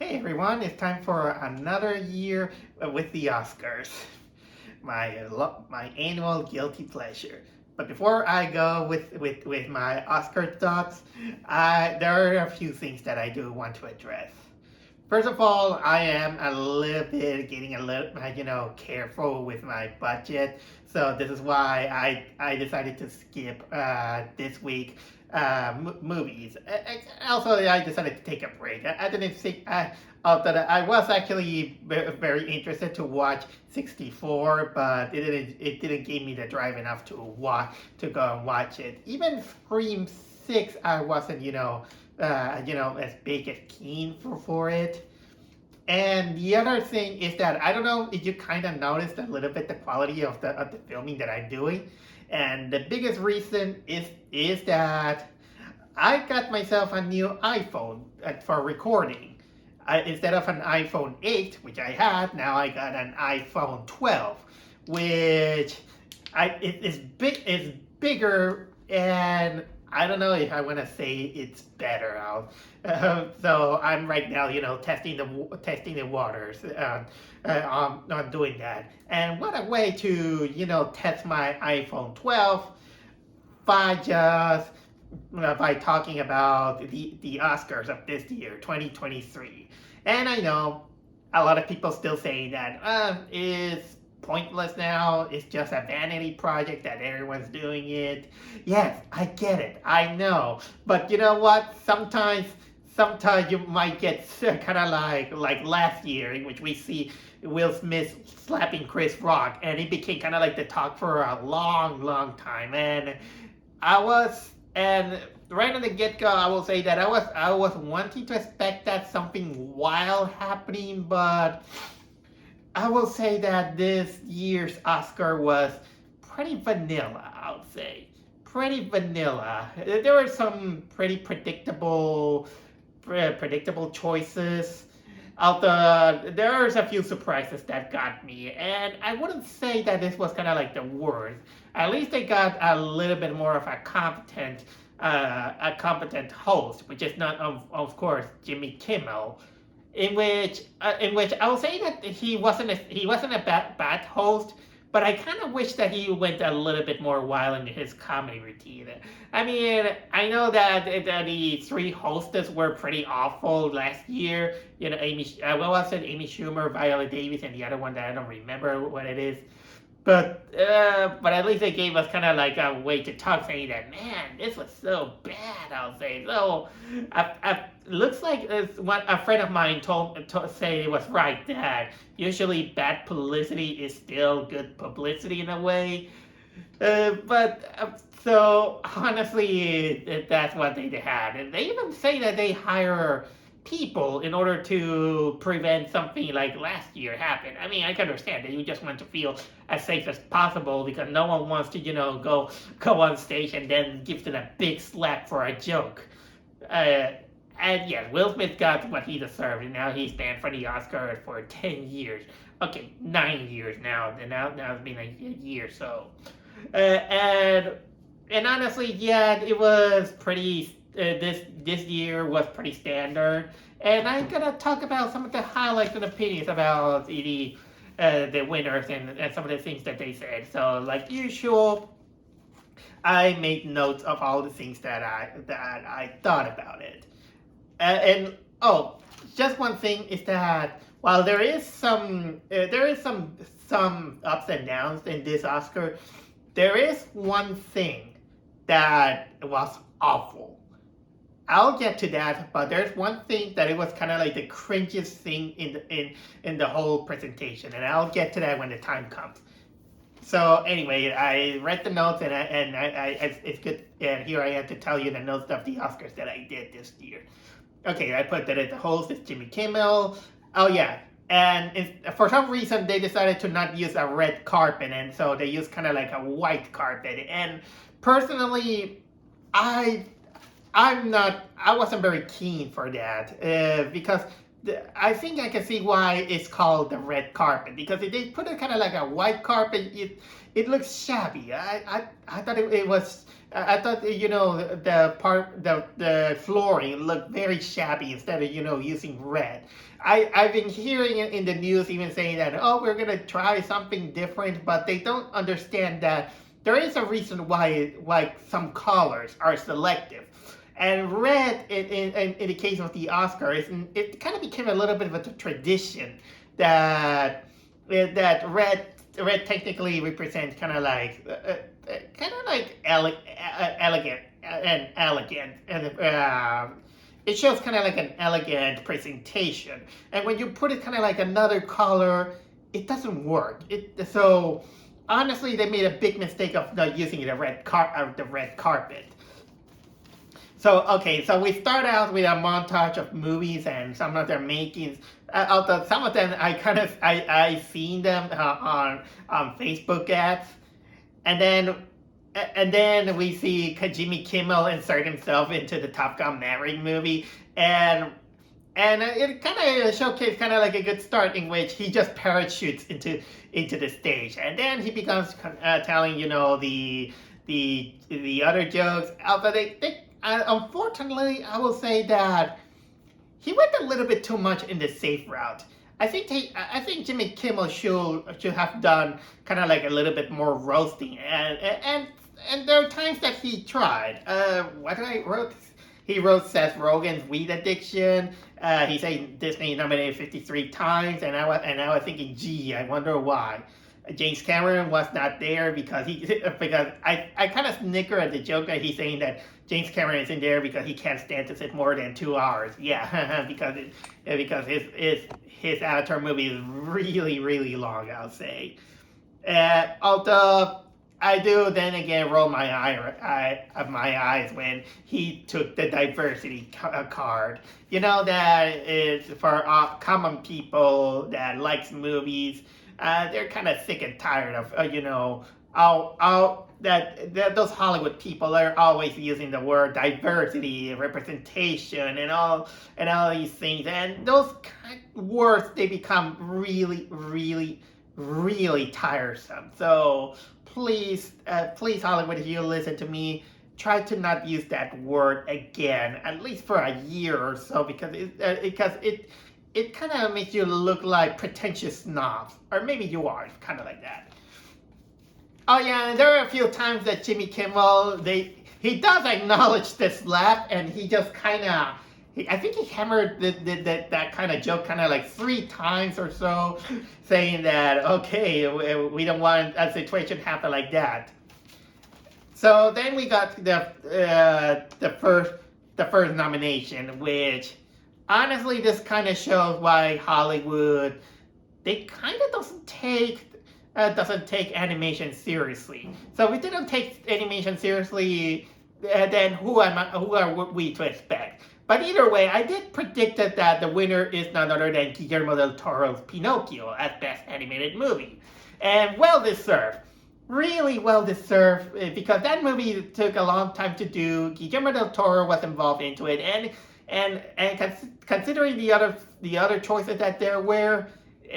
Hey everyone, it's time for another year with the Oscars, my annual guilty pleasure. But before I go with my Oscar thoughts, there are a few things that I do want to address. First of all, I am a little bit getting a little, careful with my budget. So this is why I decided to skip this week movies. Also, I decided to take a break. I didn't think although I was actually very interested to watch 64, but it didn't give me the drive enough to go and watch it. Even Scream 6, I wasn't as big as keen for it. And the other thing is that I don't know if you kind of noticed a little bit the quality of the filming that I'm doing, and the biggest reason is that I got myself a new iPhone for recording. Instead of an iPhone 8, which I had, now I got an iPhone 12, which is bigger, and I don't know if I want to say it's better out. So I'm right now, testing the waters on doing that. And what a way to, test my iPhone 12 by just by talking about the Oscars of this year, 2023. And I know a lot of people still saying that it's pointless now. It's just a vanity project that everyone's doing it. Yes, I get it. I know. But you know what? Sometimes you might get kind of like last year, in which we see Will Smith slapping Chris Rock, and it became kind of like the talk for a long, long time. And right on the get go, I will say that I was wanting to expect that something wild happening, but I will say that this year's Oscar was pretty vanilla. I would say pretty vanilla. There were some pretty predictable choices. Although there's a few surprises that got me, and I wouldn't say that this was kind of like the worst. At least they got a little bit more of a competent host, which is not of course Jimmy Kimmel, in which I will say that he wasn't a bad host, but I kind of wish that he went a little bit more wild in his comedy routine. I mean, I know that the three hostess were pretty awful last year. What was it? Amy Schumer, Viola Davis, and the other one that I don't remember what it is. But at least they gave us kind of like a way to talk, saying that, man, this was so bad. I'll say so. Looks like what a friend of mine told say it was right, that usually bad publicity is still good publicity in a way. So honestly, that's what they had, and they even say that they hire people in order to prevent something like last year happened. I mean, I can understand that you just want to feel as safe as possible because no one wants to, go on stage and then give them a big slap for a joke. Uh, and yes, Will Smith got what he deserved, and now he's banned from the Oscar for 10 years. Okay, 9 years now. And now it's been a year, so. And honestly, yeah, it was pretty. This year was pretty standard, and I'm gonna talk about some of the highlights and opinions about the winners and some of the things that they said. So, like usual, I made notes of all the things that I thought about it. And oh, just one thing is that while there is some ups and downs in this Oscar, there is one thing that was awful. I'll get to that, but there's one thing that it was kind of like the cringiest thing in the whole presentation, and I'll get to that when the time comes. So anyway, I read the notes, it's good, and here I am to tell you the notes of the Oscars that I did this year. Okay, I put that the host is Jimmy Kimmel. Oh yeah, and for some reason they decided to not use a red carpet, and so they used kind of like a white carpet. And personally, I I wasn't very keen for that because I think I can see why it's called the red carpet, because if they put it kind of like a white carpet, it looks shabby. I thought it was I thought the flooring looked very shabby instead of using red. I've been hearing it in the news even saying that, oh, we're gonna try something different, but they don't understand that there is a reason why some colors are selective. And red, in the case of the Oscars, it kind of became a little bit of a tradition that red technically represents elegant and it shows kind of like an elegant presentation. And when you put it kind of like another color, it doesn't work. So honestly, they made a big mistake of not using the red carpet. So okay, so we start out with a montage of movies and some of their makings. Although some of them I seen them on Facebook ads, and then we see Jimmy Kimmel insert himself into the Top Gun Maverick movie, and it kind of showcased kind of like a good start in which he just parachutes into the stage, and then he becomes telling the other jokes. Although unfortunately, I will say that he went a little bit too much in the safe route. I think Jimmy Kimmel should have done kind of like a little bit more roasting, and there are times that he tried. What did I wrote? He wrote Seth Rogen's weed addiction. He said Disney nominated 53 times, and I was thinking, gee, I wonder why. James Cameron was not there because I kind of snicker at the joke that he's saying that James Cameron isn't there because he can't stand to sit more than 2 hours. Yeah, because his Avatar movie is really, really long, I'll say. Although I do then again roll my eyes when he took the diversity card. That is for common people that likes movies. They're kind of sick and tired of those Hollywood people are always using the word diversity, representation, and all these things, and those words, they become really, really, really tiresome. So please Hollywood, if you listen to me, try to not use that word again, at least for a year or so, because it kind of makes you look like pretentious snobs. Or maybe you are, kind of like that. Oh yeah, and there are a few times that Jimmy Kimmel, he does acknowledge the slap, and he just kind of, I think he hammered that kind of joke kind of like 3 times or so, saying that, okay, we don't want a situation to happen like that. So then we got the first nomination, which honestly, this kind of shows why Hollywood, they kind of doesn't take animation seriously. So if we didn't take animation seriously, then who are we to expect? But either way, I did predict that the winner is none other than Guillermo del Toro's Pinocchio as Best Animated Movie. And well deserved. Really well deserved, because that movie took a long time to do. Guillermo del Toro was involved into it, and considering the other choices that there were,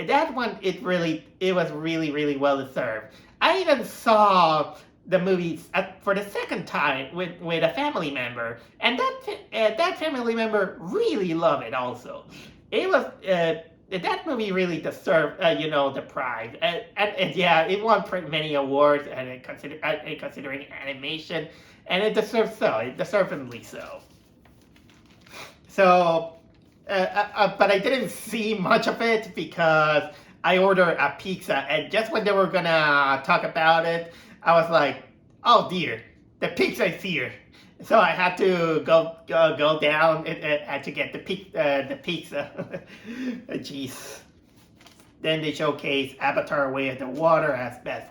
that one it was really, really well deserved. I even saw the movie for the second time with a family member, and that family member really loved it also. It was that movie really deserved the prize, and yeah, it won many awards, and considering animation, and it deservedly so. So, but I didn't see much of it because I ordered a pizza, and just when they were gonna talk about it, I was like, "Oh dear, the pizza is here!" So I had to go down and to get the pizza. Jeez. Then they showcased Avatar: Way of the Water as best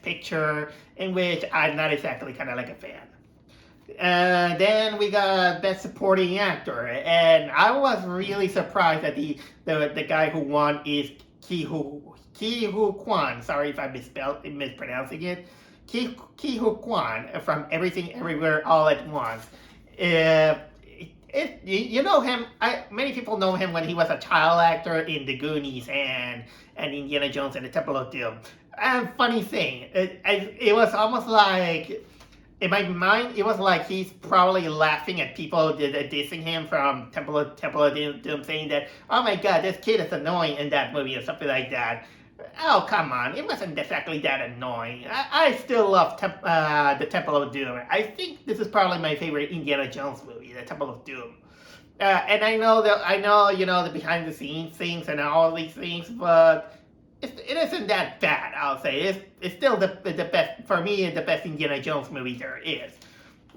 picture, in which I'm not exactly kind of like a fan. Then we got Best Supporting Actor, and I was really surprised that the guy who won is Ki Hu Kwan. Sorry if I'm mispronouncing it. Ki Hu Kwan from Everything Everywhere All at Once. You know him. Many people know him when he was a child actor in The Goonies and Indiana Jones and the Temple of Doom. And funny thing, it was almost like in my mind, it was like he's probably laughing at people dissing him from Temple of Doom, saying that, oh my god, this kid is annoying in that movie or something like that. Oh, come on, it wasn't exactly that annoying. I still love the Temple of Doom. I think this is probably my favorite Indiana Jones movie, the Temple of Doom. And I know, the behind the scenes things and all these things, but it isn't that bad. I'll say it's still the best for me. The best Indiana Jones movie there is,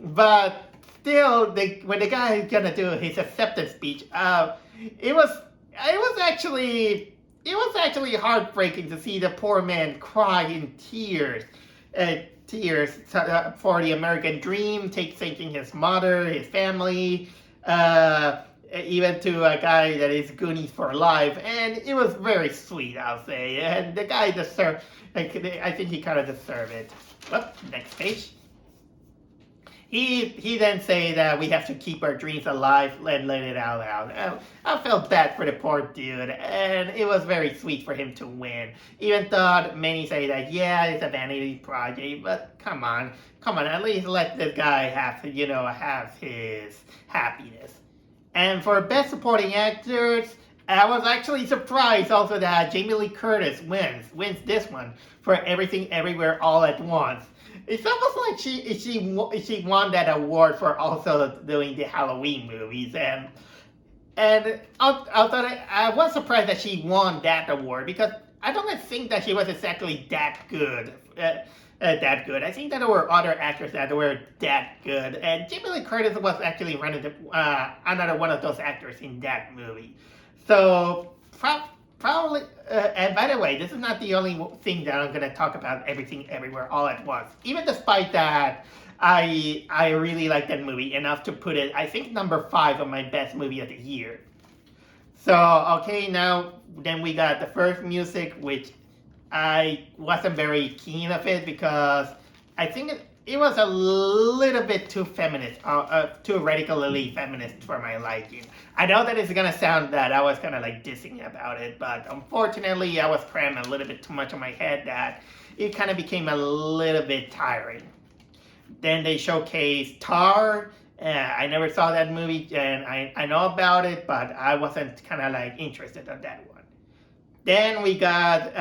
but still, when the guy is gonna do his acceptance speech, it was it was actually heartbreaking to see the poor man cry in tears. Tears for the American dream, thanking his mother, his family, even to a guy that is Goonies for life, and it was very sweet, I'll say. And the guy deserved, I think he kind of deserved it. Well, next page. He then say that we have to keep our dreams alive and let it out loud. I felt bad for the poor dude, and it was very sweet for him to win. Even though many say that, yeah, it's a vanity project, but come on, at least let this guy have his happiness. And for Best Supporting Actors, I was actually surprised also that Jamie Lee Curtis wins this one for Everything Everywhere All at Once. It's almost like she won that award for also doing the Halloween movies, and although I was surprised that she won that award because I don't think that she was exactly that good. I think that there were other actors that were that good, and Jamie Lee Curtis was actually another one of those actors in that movie. So probably, and by the way, this is not the only thing that I'm going to talk about Everything Everywhere All at Once. Even despite that, I really like that movie enough to put it, I think, number 5 on my best movie of the year. So, okay, now then we got the first music, which I wasn't very keen of it because I think it was a little bit too feminist, too radically feminist for my liking. I know that it's gonna sound that I was kind of like dissing about it, but unfortunately I was cramming a little bit too much on my head that it kind of became a little bit tiring. Then they showcased Tar. I never saw that movie, and I know about it, but I wasn't kind of like interested in that one. Then we got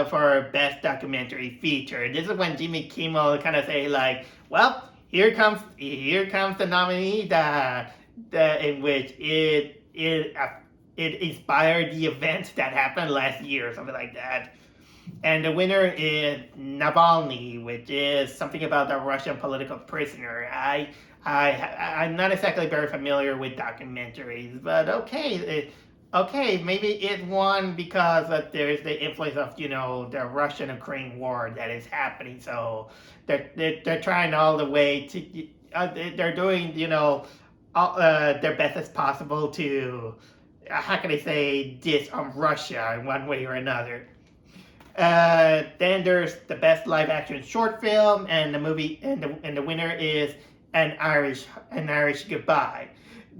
for Best Documentary Feature. This is when Jimmy Kimmel kind of say like, well, here comes the nominee that in which it inspired the event that happened last year or something like that. And the winner is Navalny, which is something about the Russian political prisoner. I'm not exactly very familiar with documentaries, but okay, maybe it won because there's the influence of the Russian-Ukraine war that is happening. So they're trying all the way to they're doing their best as possible to how can I say diss on Russia in one way or another. Then there's the best live action short film, and the movie and the winner is An Irish Goodbye.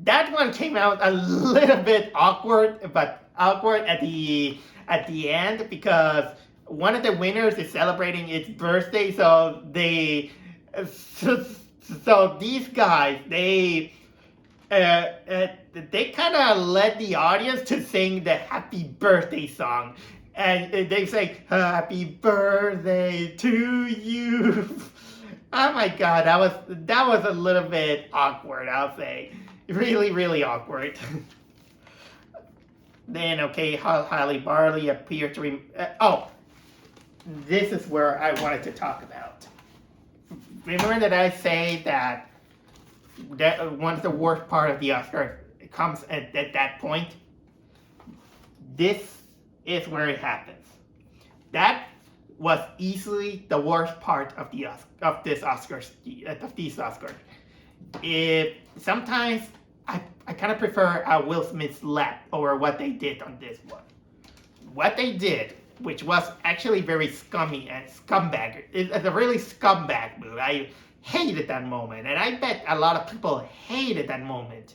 That one came out a little bit awkward at the end because one of the winners is celebrating its birthday, so these guys they kind of led the audience to sing the happy birthday song, and they say happy birthday to you. Oh my god, that was a little bit awkward, I'll say. Really, really awkward. Then, okay, Halle Bailey appeared to this is where I wanted to talk about. Remember that I say that one of the worst part of the Oscar comes at that point? This is where it happens. That was easily the worst part of these Oscars. Sometimes I kind of prefer Will Smith's lap over what they did on this one. What they did, which was actually very scummy and scumbag, it's a really scumbag move. I hated that moment, and I bet a lot of people hated that moment.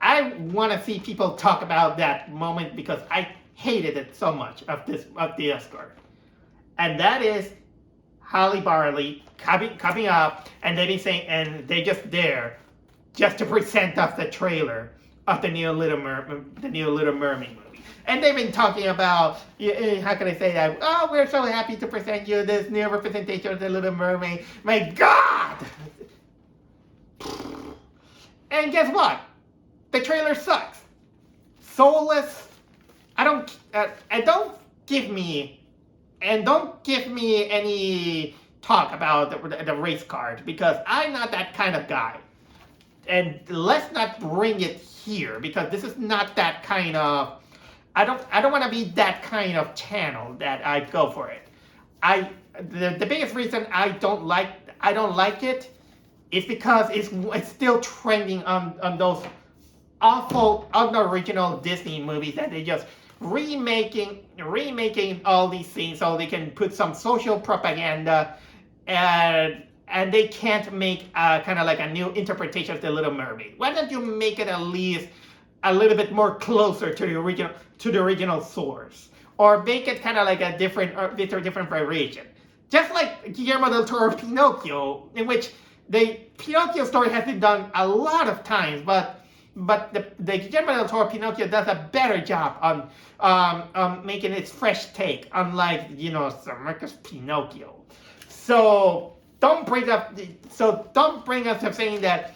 I want to see people talk about that moment because I hated it so much of the Oscar. And that is Holly Barley coming up, and they've been saying, and they just there, just to present us the trailer of the new Little Mermaid movie. And they've been talking about, how can I say that? Oh, we're so happy to present you this new representation of the Little Mermaid. My God! And guess what? The trailer sucks. Soulless. Don't give me any talk about the race card, because I'm not that kind of guy. And let's not bring it here, because this is not that kind of. I don't want to be that kind of channel that I go for it. The biggest reason I don't like it is because it's still trending on those awful unoriginal Disney movies that they just remaking all these things so they can put some social propaganda, and they can't make kind of like a new interpretation of the Little Mermaid. Why don't you make it at least a little bit more closer to the original source, or make it kind of like a different variation, just like Guillermo del Toro's Pinocchio, in which the Pinocchio story has been done a lot of times, but the Guillermo del Toro Pinocchio does a better job on making its fresh take, unlike Zemeckis Pinocchio. So don't bring us up saying that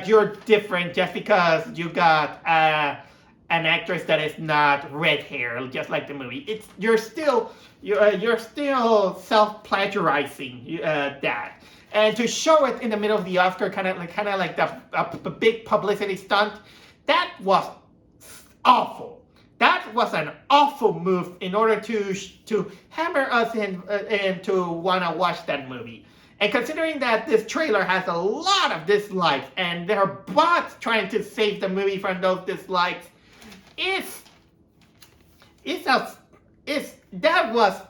you're different just because you got an actress that is not red hair, just like the movie. You're still self-plagiarizing that. And to show it in the middle of the Oscar, kind of like a big publicity stunt, that was awful. That was an awful move in order to hammer us in to want to watch that movie. And considering that this trailer has a lot of dislikes, and there are bots trying to save the movie from those dislikes, that was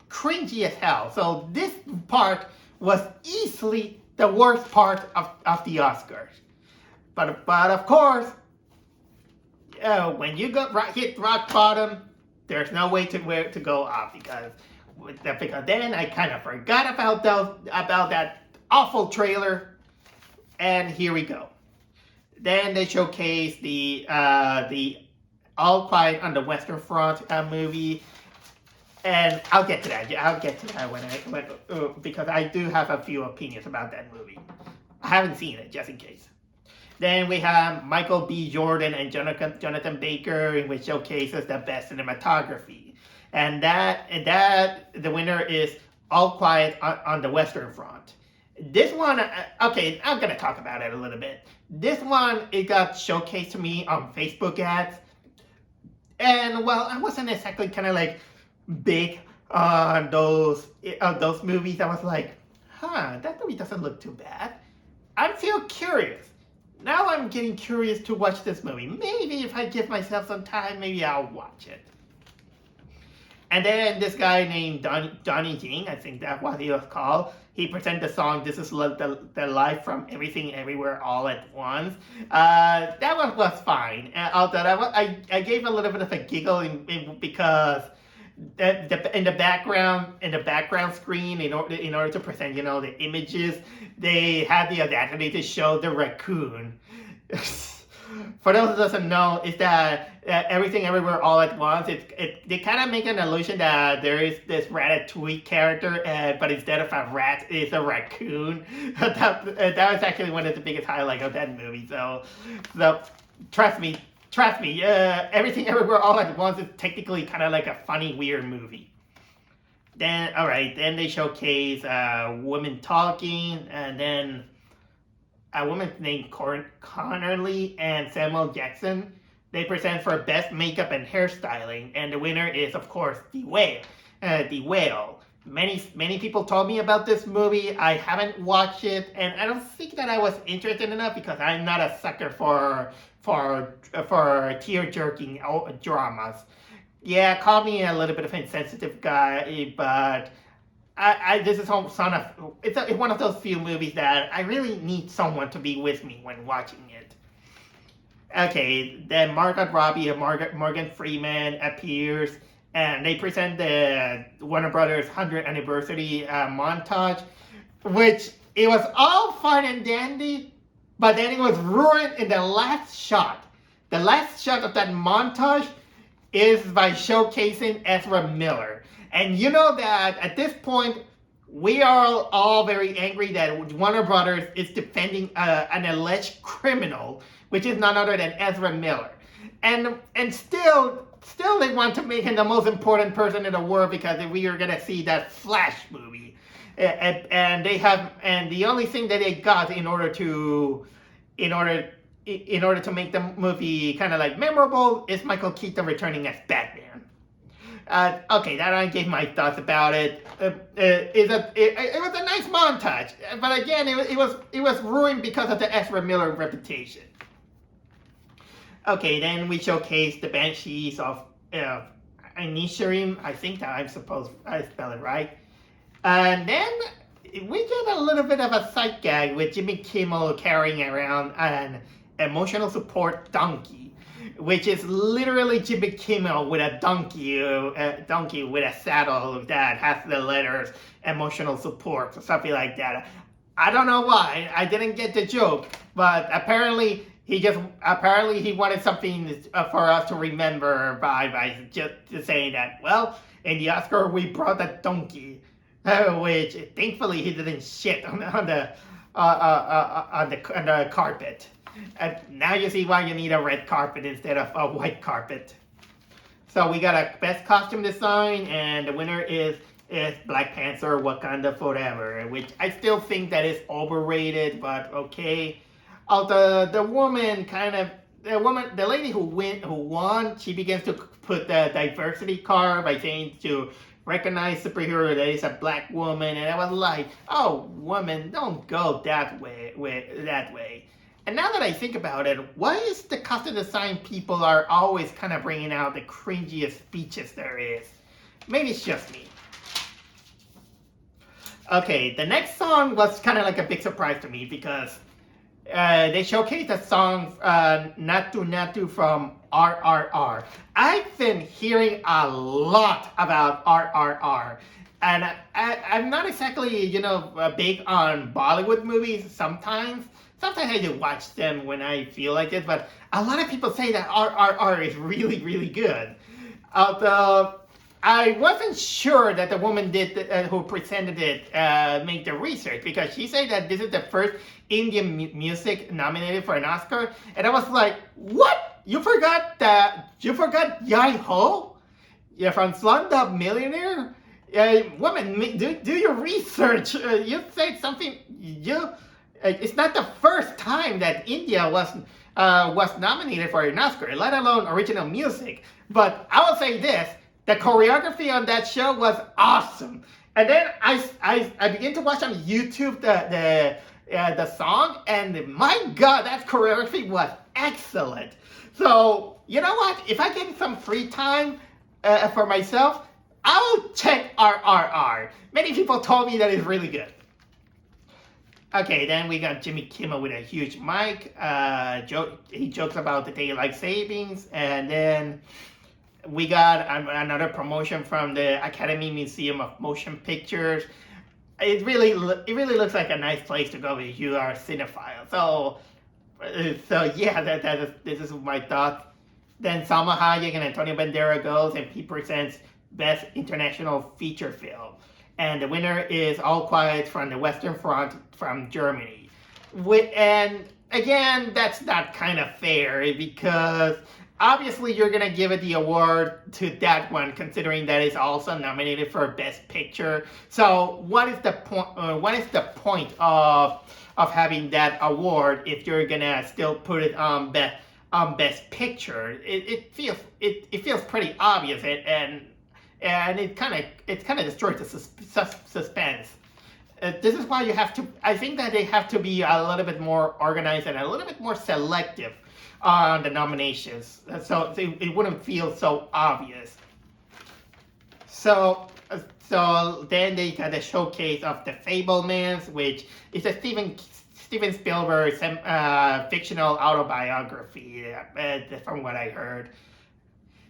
cringy as hell. So this part was easily the worst part of the Oscars. But of course, when you hit rock bottom, there's no way to go up, because then I kind of forgot about that awful trailer, and here we go. Then they showcase the All Quiet on the Western Front movie. And I'll get to that. Because I do have a few opinions about that movie. I haven't seen it, just in case. Then we have Michael B. Jordan and Jonathan Baker, in which showcases the best cinematography. And that the winner is All Quiet on the Western Front. This one, okay, I'm gonna talk about it a little bit. This one, it got showcased to me on Facebook ads, and well, I wasn't exactly kind of like big on those movies. I was like, that movie doesn't look too bad. I feel curious. Now I'm getting curious to watch this movie. Maybe if I give myself some time, maybe I'll watch it. And then this guy named Donnie Jing, I think that's what he was called, he presented the song "This Is the Life from Everything Everywhere All at Once." That one was fine. Although I gave a little bit of a giggle because in the background screen, in order to present the images, they had the audacity to show the raccoon. For those who doesn't know, is that Everything Everywhere All at Once, they kind of make an illusion that there is this Ratatouille character, but instead of a rat, it's a raccoon. that was actually one of the biggest highlights of that movie. So trust me, Everything Everywhere All at Once is technically kind of like a funny, weird movie. Then they showcase women talking, and then a woman named Connerly and Samuel Jackson. They present for best makeup and hairstyling, and the winner is, of course, The Whale. Many people told me about this movie. I haven't watched it, and I don't think that I was interested enough because I'm not a sucker for tear-jerking dramas. Yeah, call me a little bit of an insensitive guy, but this is it's one of those few movies that I really need someone to be with me when watching it. Okay, then Margot Robbie and Morgan Freeman appears, and they present the Warner Brothers 100th anniversary montage, which it was all fun and dandy, but then it was ruined in the last shot. The last shot of that montage is by showcasing Ezra Miller. And you know that at this point, we are all very angry that Warner Brothers is defending an alleged criminal, which is none other than Ezra Miller. And still they want to make him the most important person in the world because we are gonna see that Flash movie, and the only thing that they got in order to make the movie kind of like memorable is Michael Keaton returning as Batman. Okay, that I gave my thoughts about it. It was a nice montage, but again, it was ruined because of the Ezra Miller reputation. Okay, then we showcased the Banshees of Inisherim. I think that I spell it right. And then we get a little bit of a sight gag with Jimmy Kimmel carrying around an emotional support donkey, which is literally Jimmy Kimmel with a donkey with a saddle that has the letters emotional support or something like that. I don't know why. I didn't get the joke, but apparently he wanted something for us to remember by just saying that. Well, in the Oscar we brought a donkey, which thankfully he didn't shit on the carpet. And now you see why you need a red carpet instead of a white carpet. So we got a best costume design, and the winner is Black Panther Wakanda Forever, which I still think that is overrated, but okay. The lady who won, she begins to put the diversity card by saying to recognize superhero that is a black woman, and I was like, oh, woman, don't go that way. And now that I think about it, why is the costume design people are always kind of bringing out the cringiest speeches there is? Maybe it's just me. Okay, the next song was kind of like a big surprise to me because they showcased the song Natu Natu from RRR. I've been hearing a lot about RRR. And I'm not exactly, big on Bollywood movies sometimes. Sometimes I do watch them when I feel like it, but a lot of people say that RRR is really, really good. Although I wasn't sure that the woman who presented it made the research, because she said that this is the first Indian music nominated for an Oscar, and I was like, what? You forgot Yai Ho? Yeah, from Slumdog Millionaire? Woman, do your research. You said something. It's not the first time that India was nominated for an Oscar, let alone original music. But I will say this: the choreography on that show was awesome. And then I began to watch on YouTube the song, and my God, that choreography was excellent. So you know what? If I get some free time for myself, I'll check RRR. Many people told me that it's really good. Okay, then we got Jimmy Kimmel with a huge mic. He jokes about the daylight savings, and then we got another promotion from the Academy Museum of Motion Pictures. It really looks like a nice place to go if you are a cinephile. So yeah, this is my thoughts. Then Salma Hayek and Antonio Banderas goes, and he presents Best International Feature Film. And the winner is All Quiet from the Western Front from Germany. And again, that's not kind of fair, because obviously you're going to give it the award to that one, considering that it's also nominated for Best Picture. So what is the point of having that award if you're going to still put it on Best Picture? It feels pretty obvious, and it kind of destroys the suspense. This is why I think that they have to be a little bit more organized and a little bit more selective on the nominations, so it wouldn't feel so obvious. So then they got a showcase of The Fabelmans, which is a Steven Spielberg fictional autobiography, from what I heard.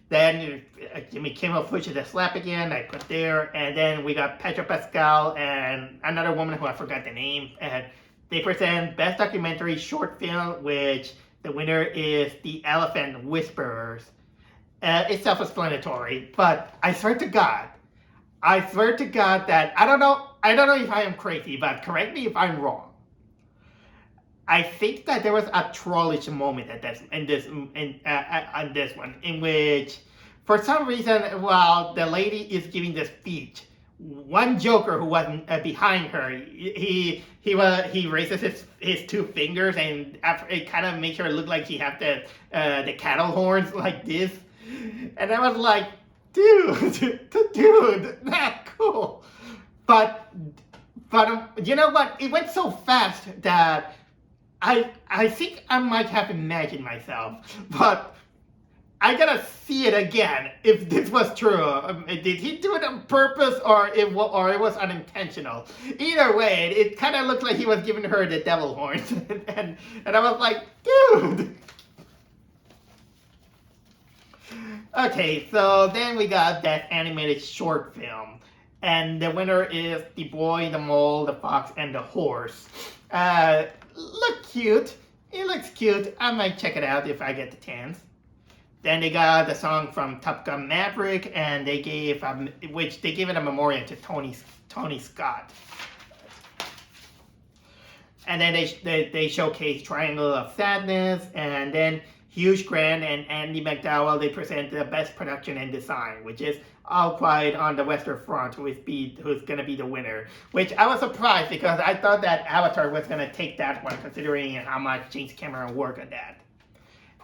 Then Jimmy Kimmel pushes the slap again. I put there, and then we got Pedro Pascal and another woman who I forgot the name. And they present Best Documentary Short Film, which the winner is The Elephant Whisperers. It's self-explanatory, but I swear to God that I don't know if I am crazy, but correct me if I'm wrong. I think that there was a trollish moment on this one, in which, for some reason, while the lady is giving the speech, one Joker who was behind her, he raises his two fingers, and it kind of makes her look like he had the cattle horns like this, and I was like, dude, not cool. But you know what? It went so fast that I think I might have imagined myself, but I gotta see it again if this was true. Did he do it on purpose, or it was unintentional? Either way, it kind of looked like he was giving her the devil horns, and I was like, dude. Okay, so then we got that animated short film, and the winner is The Boy, the Mole, the Fox, and the Horse. Look cute. It looks cute. I might check it out if I get the chance. Then they got the song from Top Gun Maverick, and they gave it a memorial to Tony Scott. And then they showcase Triangle of Sadness, and then Hugh Grant and Andy McDowell, they present the best production and design, which is All Quiet on the Western Front, who's going to be the winner. Which I was surprised, because I thought that Avatar was going to take that one, considering how much James Cameron worked on that.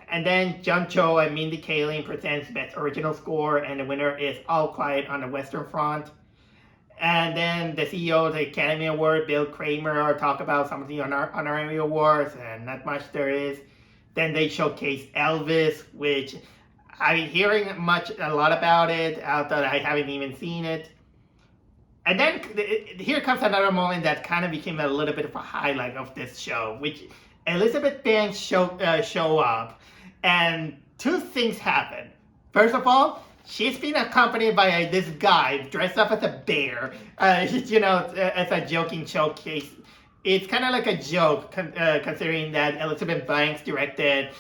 And then John Cho and Mindy Kaling presents Best Original Score, and the winner is All Quiet on the Western Front. And then the CEO of the Academy Award, Bill Kramer, talk about some of the honorary awards, and not much there is. Then they showcase Elvis, which I'm hearing a lot about it, although I haven't even seen it. And then here comes another moment that kind of became a little bit of a highlight of this show, which Elizabeth Banks show up, and two things happen. First of all, she's been accompanied by this guy dressed up as a bear, as a joking showcase. It's kind of like a joke, considering that Elizabeth Banks directed,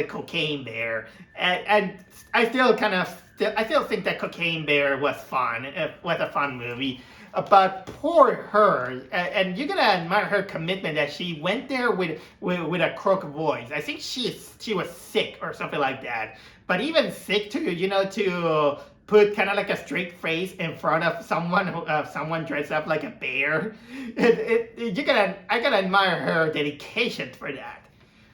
Cocaine Bear, and I still think that Cocaine Bear was fun. It was a fun movie, but poor her, and you're gonna admire her commitment that she went there with a crook voice. I think she was sick or something like that. But even sick to put kind of like a straight face in front of someone dressed up like a bear. I gotta admire her dedication for that.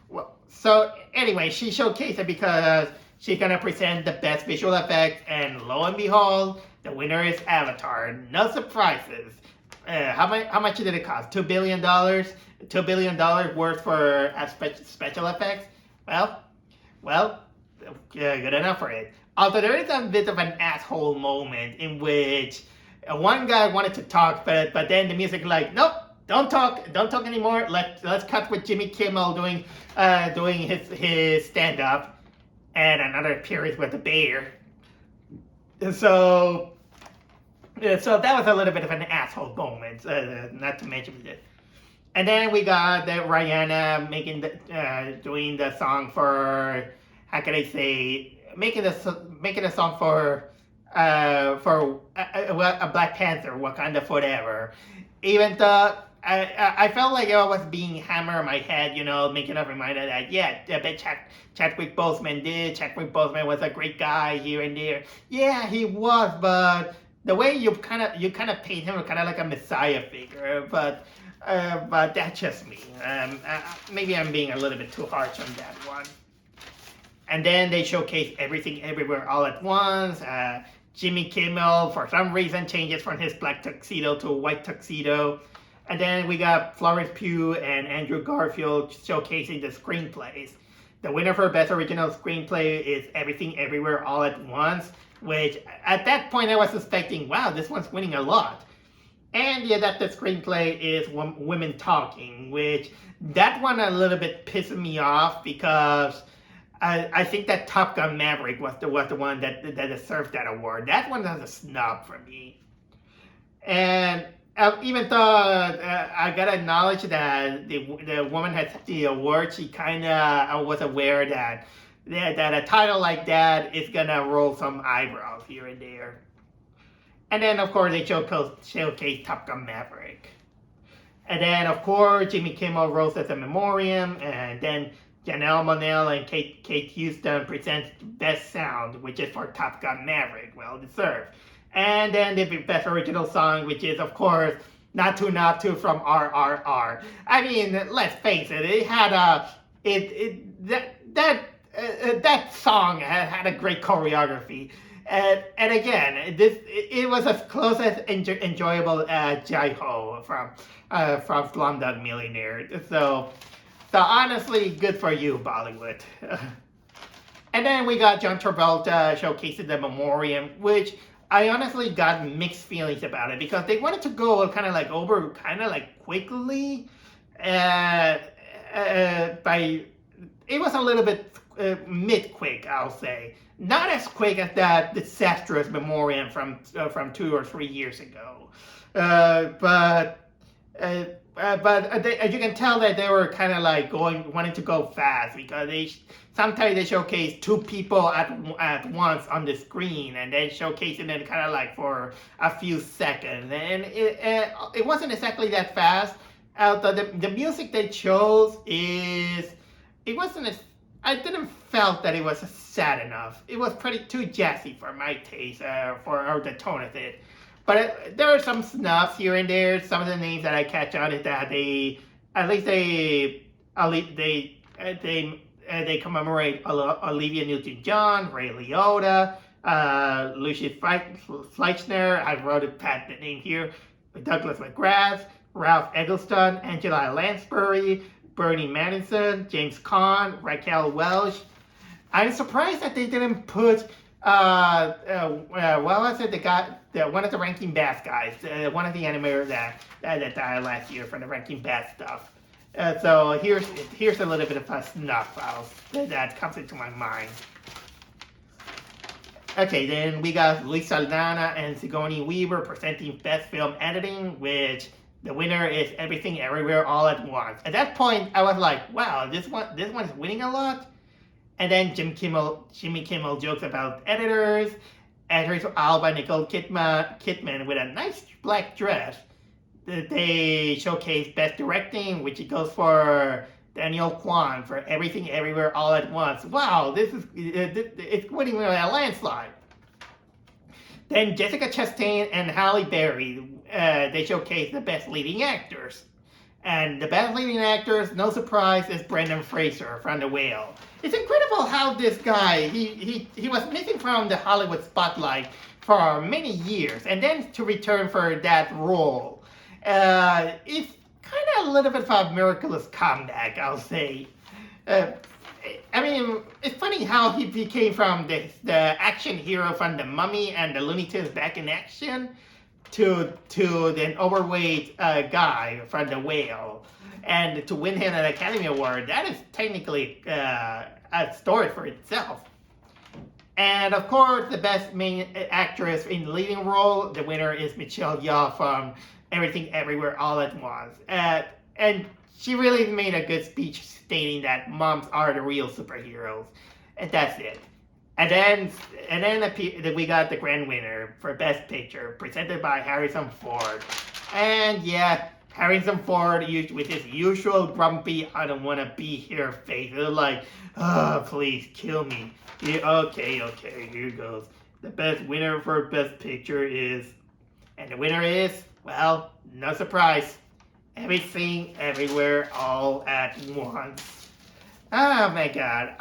Well, so anyway, she showcased it because she's gonna present the best visual effects, and lo and behold, the winner is Avatar. No surprises. How much did it cost? $2 billion. $2 billion worth for special effects. Well, good enough for it. Although there is a bit of an asshole moment in which one guy wanted to talk, but then the music like, nope, don't talk anymore. Let's cut with Jimmy Kimmel doing his stand up, and another appearance with the bear. So that was a little bit of an asshole moment, not to mention this. And then we got Rihanna doing the song for, how can I say, making a song for a Black Panther, Wakanda Forever. Even though I felt like I was being hammered in my head, making a reminder that I bet Chadwick Boseman did. Chadwick Boseman was a great guy here and there. Yeah, he was, but the way you kind of paint him kind of like a messiah figure. But that's just me. Maybe I'm being a little bit too harsh on that one. And then they showcase Everything Everywhere All at Once. Jimmy Kimmel, for some reason, changes from his black tuxedo to a white tuxedo. And then we got Florence Pugh and Andrew Garfield showcasing the screenplays. The winner for Best Original Screenplay is Everything Everywhere All at Once, which at that point I was suspecting, wow, this one's winning a lot. And the adapted screenplay is Women Talking, which that one a little bit pissed me off, because I think that Top Gun Maverick was the one that deserved that award. That one was a snub for me. And even though I gotta acknowledge that the woman had the award, she kind of was aware that a title like that is gonna roll some eyebrows here and there. And then of course they showcase Top Gun Maverick. And then of course Jimmy Kimmel rose as a memoriam, and then Janelle Monáe and Kate Houston presents Best Sound, which is for Top Gun Maverick, well deserved. And then the Best Original Song, which is of course Not To from RRR. I mean, let's face it, it had that song had a great choreography. And again, it was as close as enjoyable as Jai-Ho from Slumdog Millionaire. So honestly, good for you, Bollywood. And then we got John Travolta showcasing the memoriam, which I honestly got mixed feelings about it because they wanted to go kind of like quickly. By it was a little bit mid-quick, I'll say. Not as quick as that disastrous memoriam from 2 or 3 years ago. But as you can tell that they were kind of like wanting to go fast because sometimes they showcase 2 people at once on the screen and then showcasing them kind of like for a few seconds, and it wasn't exactly that fast. The music they chose it wasn't as I didn't felt that it was sad enough. It was pretty too jazzy for my taste, or the tone of it. But there are some snubs here and there. Some of the names that I catch on is that they commemorate Olivia Newton-John, Ray Liotta, Lucius Fleischner. I wrote the name here. Douglas McGrath, Ralph Eggleston, Angela Lansbury, Bernie Madison, James Caan, Raquel Welch. I'm surprised that they didn't put what was it? One of the Ranking Bass guys, one of the animators that died last year from the Ranking Bass stuff. So here's a little bit of a snuff that comes into my mind. Okay, then we got Luis Saldana and Sigourney Weaver presenting Best Film Editing, which the winner is Everything Everywhere All at Once. At that point, I was like, wow, this one is winning a lot. And then Jimmy Kimmel jokes about editors. Idris Elba, Nicole Kidman with a nice black dress. They showcase Best Directing, which it goes for Daniel Kwan for Everything Everywhere All at Once. Wow, it's winning by a landslide. Then Jessica Chastain and Halle Berry, they showcase the Best Leading Actors. And the Best Leading Actors, no surprise, is Brendan Fraser from The Whale. It's incredible how this guy, he was missing from the Hollywood spotlight for many years, and then to return for that role. It's kind of a little bit of a miraculous comeback, I'll say. I mean, it's funny how he became from the action hero from The Mummy and the Looney Tunes Back in Action to the overweight guy from The Whale. And to win him an Academy Award, that is technically a story for itself. And of course, the best main actress in the leading role, the winner is Michelle Yeoh from Everything Everywhere All at Once. And she really made a good speech stating that moms are the real superheroes. And that's it. And then we got the grand winner for Best Picture, presented by Harrison Ford. And yeah, Harrison Ford with his usual grumpy, I don't want to be here face. They're like, oh, please kill me. Yeah, okay, here goes. The best winner for Best Picture and the winner is, well, no surprise, Everything Everywhere All at Once. Oh my god.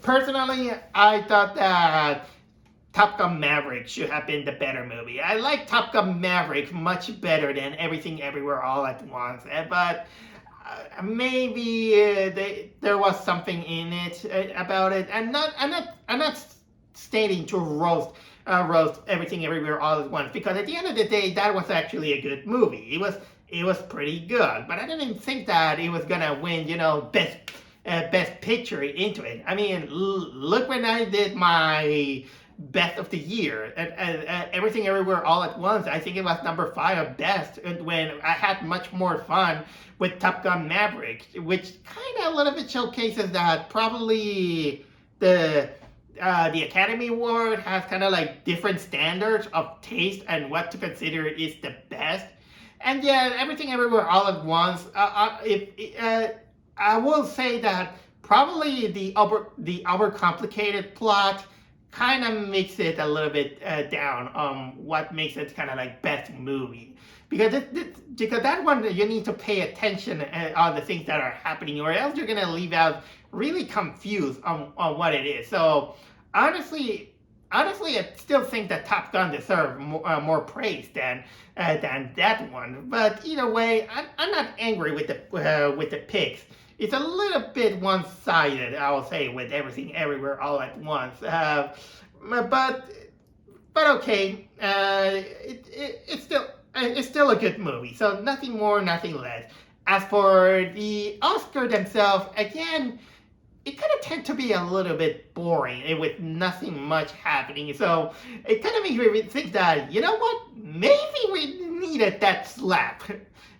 Personally, I thought that Top Gun Maverick should have been the better movie. I like Top Gun Maverick much better than Everything Everywhere All at Once. But maybe there was something in it about it. I'm not stating to roast Everything Everywhere All at Once, because at the end of the day, that was actually a good movie. It was pretty good, but I didn't think that it was gonna win, Best Picture into it. I mean, look when I did my Best of the Year and Everything Everywhere All at Once. I think it was number 5 of Best, and when I had much more fun with Top Gun Maverick, which kind of a little bit showcases that probably the Academy Award has kind of like different standards of taste and what to consider is the best. And yeah, Everything Everywhere All at Once. I will say that probably the overcomplicated plot kind of makes it a little bit down what makes it kind of like best movie, because because that one you need to pay attention on the things that are happening, or else you're gonna leave out really confused on what it is. So honestly, I still think that Top Gun deserves more praise than that one. But either way, I'm not angry with the picks. It's a little bit one-sided, I will say, with Everything Everywhere All at Once. But okay, it's still a good movie. So nothing more, nothing less. As for the Oscar themselves, again, it kind of tend to be a little bit boring with nothing much happening. So it kind of makes me think that, you know what, maybe we needed that slap.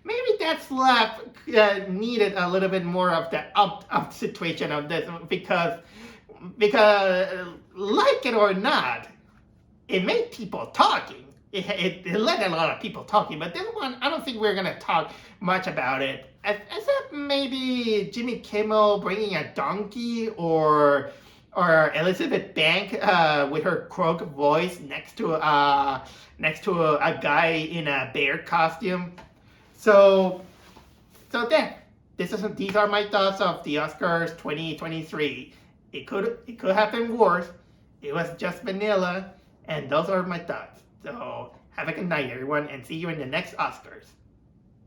Maybe that slap needed a little bit more of the up situation of this, because like it or not, it made people talking. It led a lot of people talking, but this one, I don't think we're going to talk much about it. Except maybe Jimmy Kimmel bringing a donkey, or Elizabeth Bank with her croak voice next to a guy in a bear costume. So there. These are my thoughts of the Oscars 2023. It could have been worse. It was just vanilla, and those are my thoughts. So have a good night, everyone, and see you in the next Oscars.